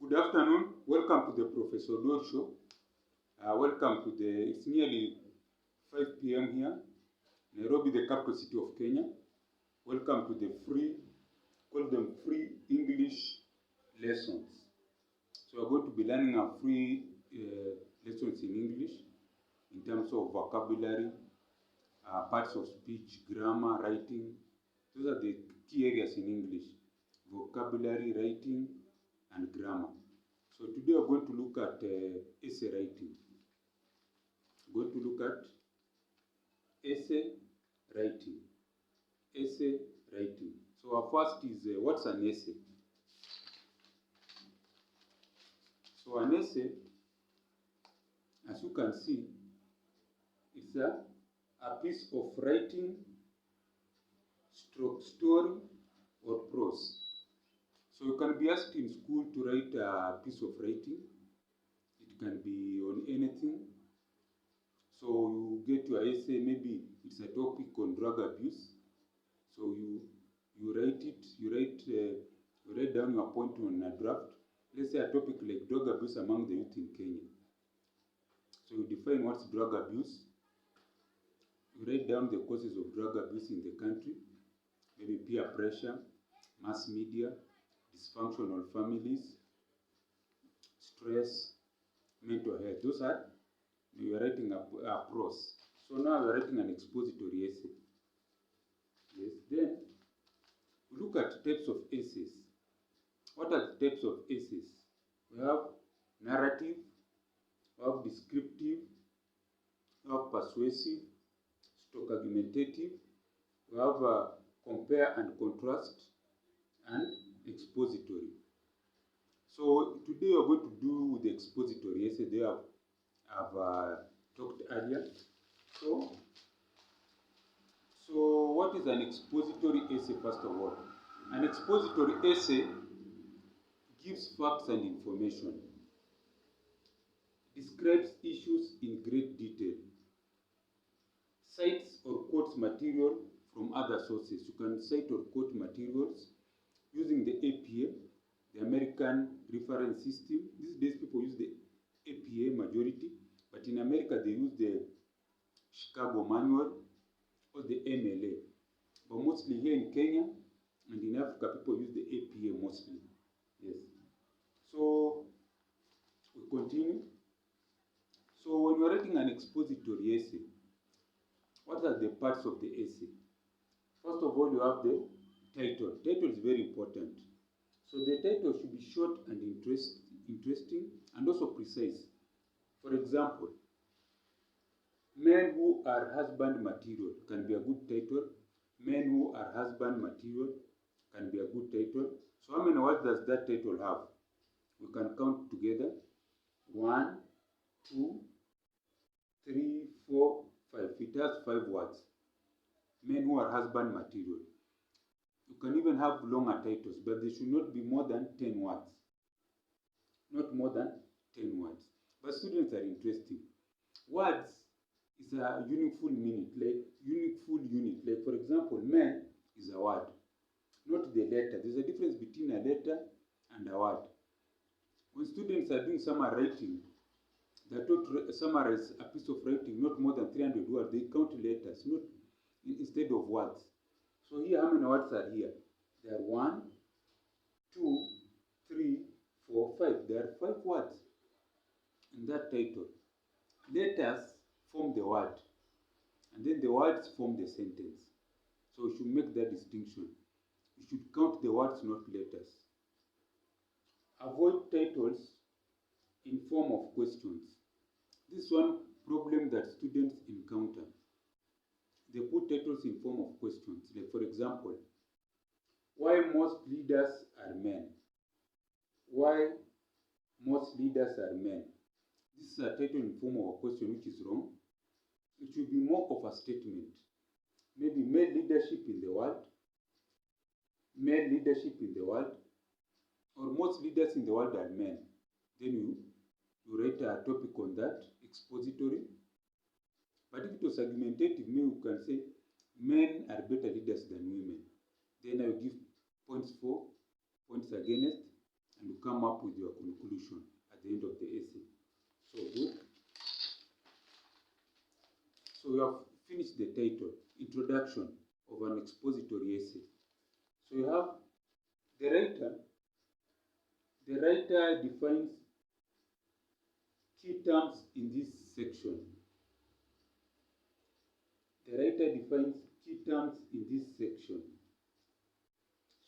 Good afternoon. Welcome to the Professor Dor Show. Welcome to it's nearly 5 p.m. here. Nairobi, the capital city of Kenya. Welcome to the call them free English lessons. So we're going to be learning our free lessons in English in terms of vocabulary, parts of speech, grammar, writing. Those are the key areas in English: vocabulary, writing, and grammar. So today we're going to look at essay writing. We're going to look at essay writing. Essay writing. So our first is what's an essay? So an essay, as you can see, is a piece of writing, story, or prose. So you can be asked in school to write a piece of writing. It can be on anything. So you get your essay, maybe it's a topic on drug abuse. So you write it, you write down your point on a draft. Let's say a topic like drug abuse among the youth in Kenya. So you define what's drug abuse. You write down the causes of drug abuse in the country, maybe peer pressure, mass media, dysfunctional families, stress, mental health. Those are, you are writing a prose. So now you are writing an expository essay. Yes. Then we look at types of essays. What are the types of essays? We have narrative, we have descriptive, we have persuasive, stock argumentative, we have compare and contrast, and expository. So today we're going to do the expository essay. They have talked earlier. So what is an expository essay first of all? An expository essay gives facts and information, describes issues in great detail, cites or quotes material from other sources. You can cite or quote materials using the APA, the American Reference System. These days people use the APA majority, but in America they use the Chicago Manual or the MLA. But mostly here in Kenya and in Africa, people use the APA mostly. Yes. So we continue. So when you're writing an expository essay, what are the parts of the essay? First of all, you have the title. Title is very important. So the title should be short and interesting and also precise. For example, Men Who Are Husband Material can be a good title. Men Who Are Husband Material can be a good title. So how many words does that title have? We can count together. 1, 2, 3, 4, 5. It has 5 words. Men Who Are Husband Material. You can even have longer titles, but they should not be more than 10 words. Not more than 10 words. But students are interesting. Words is a unique unit. Like for example, men is a word, not the letter. There's a difference between a letter and a word. When students are doing summary writing, they are taught to summarize a piece of writing not more than 300 words. They count letters, not instead of words. So here, how many words are here? There are 1, 2, 3, 4, 5. There are 5 words in that title. Letters form the word, and then the words form the sentence. So you should make that distinction. You should count the words, not letters. Avoid titles in form of questions. This is one problem that students encounter. They put titles in form of questions. Like for example, why most leaders are men? Why most leaders are men? This is a title in form of a question, which is wrong. It should be more of a statement. Maybe male leadership in the world, male leadership in the world, or most leaders in the world are men. Then you write a topic on that, expository. But if it was argumentative, maybe you can say men are better leaders than women. Then I will give points for, points against, and you come up with your conclusion at the end of the essay. So good. So you have finished the title, Introduction of an Expository Essay. So you have the writer. The writer defines key terms in this section. The writer defines key terms in this section.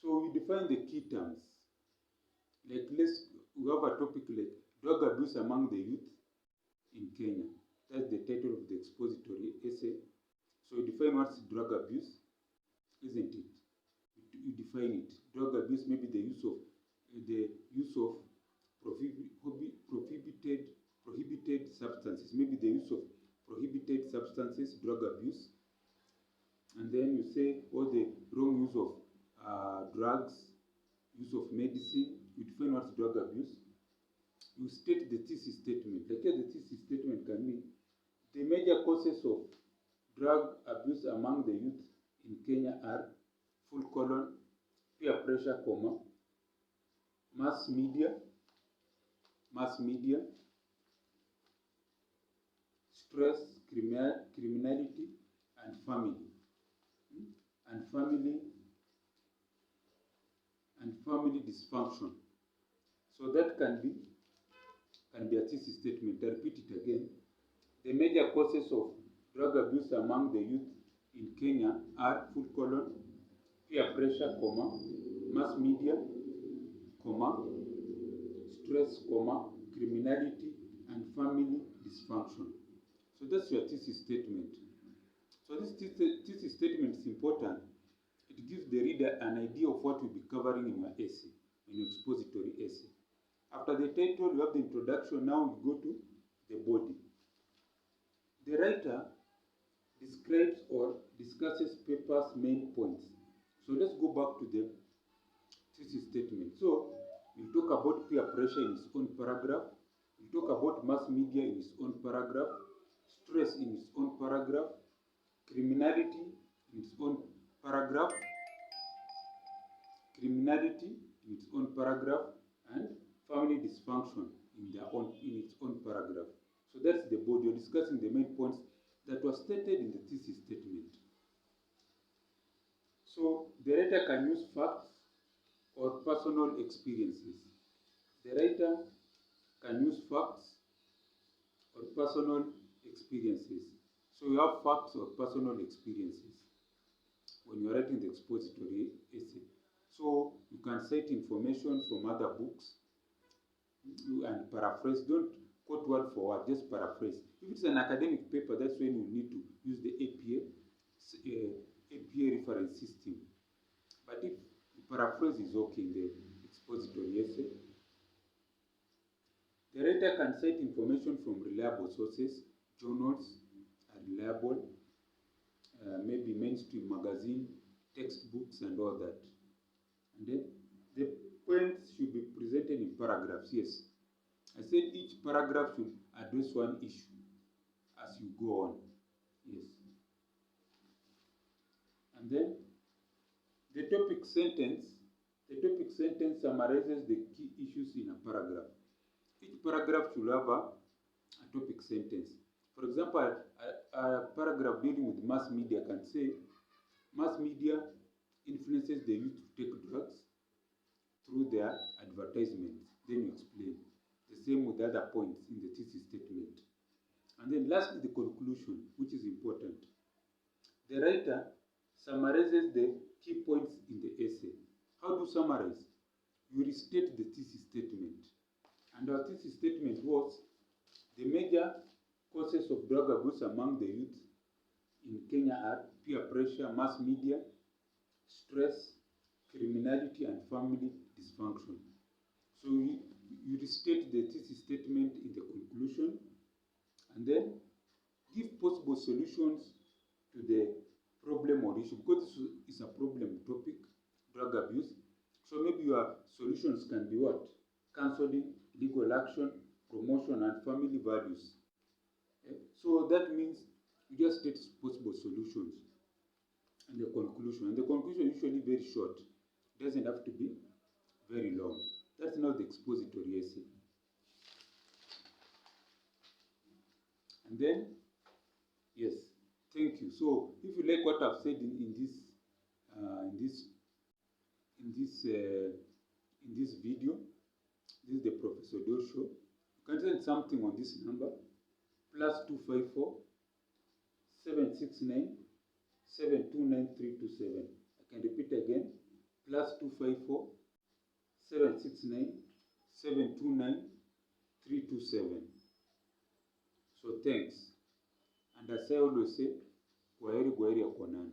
So we define the key terms. Like we have a topic like drug abuse among the youth in Kenya. That's the title of the expository essay. So you define what's drug abuse, isn't it? You define it. Drug abuse, maybe the use of prohibited substances. Maybe the use of prohibited substances, drug abuse. And then you say all the wrong use of drugs, use of medicine. You define what's drug abuse. You state the thesis statement. Like the thesis statement can mean the major causes of drug abuse among the youth in Kenya are : peer pressure, mass media, stress, criminality, and family. Family dysfunction. So that can be a thesis statement. I repeat it again. The major causes of drug abuse among the youth in Kenya are : peer pressure, mass media, stress, criminality, and family dysfunction. So that's your thesis statement. So this thesis statement is important. It gives the reader an idea of what you'll be covering in your essay, in your expository essay. After the title, you have the introduction. Now we go to the body. The writer describes or discusses paper's main points. So let's go back to the thesis statement. So we'll talk about peer pressure in its own paragraph. We'll talk about mass media in its own paragraph, stress in its own paragraph, criminality in its own paragraph, and family dysfunction in its own paragraph. So that's the body. You're discussing the main points that were stated in the thesis statement. So the writer can use facts or personal experiences. The writer can use facts or personal experiences. So you have facts or personal experiences when you're writing the expository essay. So you can cite information from other books and paraphrase. Don't quote word for word, just paraphrase. If it's an academic paper, that's when you need to use the APA reference system. But if paraphrase is okay in the expository essay, the writer can cite information from reliable sources. Journals are reliable, maybe mainstream magazine, textbooks, and all that. And then the points should be presented in paragraphs. Yes, I said each paragraph should address one issue as you go on. Yes. And then the topic sentence summarizes the key issues in a paragraph. Each paragraph should have a topic sentence. For example, a paragraph dealing with mass media can say, mass media influences the youth to take drugs through their advertisements. Then you explain. The same with other points in the thesis statement. And then lastly, the conclusion, which is important. The writer summarizes the key points in the essay. How to summarize? You restate the thesis statement. And our thesis statement was the major causes of drug abuse among the youth in Kenya are peer pressure, mass media, stress, criminality, and family dysfunction. So you restate the thesis statement in the conclusion, and then give possible solutions to the problem or issue, because this is a problem topic, drug abuse. So maybe your solutions can be what? Counseling, legal action, promotion, and family values. Okay? So that means you just state possible solutions and the conclusion. And the conclusion is usually very short. It doesn't have to be very long. That's not the expository essay. And then, yes, thank you. So if you like what I've said in this video, this is the Professor Dor Show. You can send something on this number, +254 769 729 327. I can repeat again, +254 769 729 327. So thanks. And as I always say, kwaheri ya kuonana.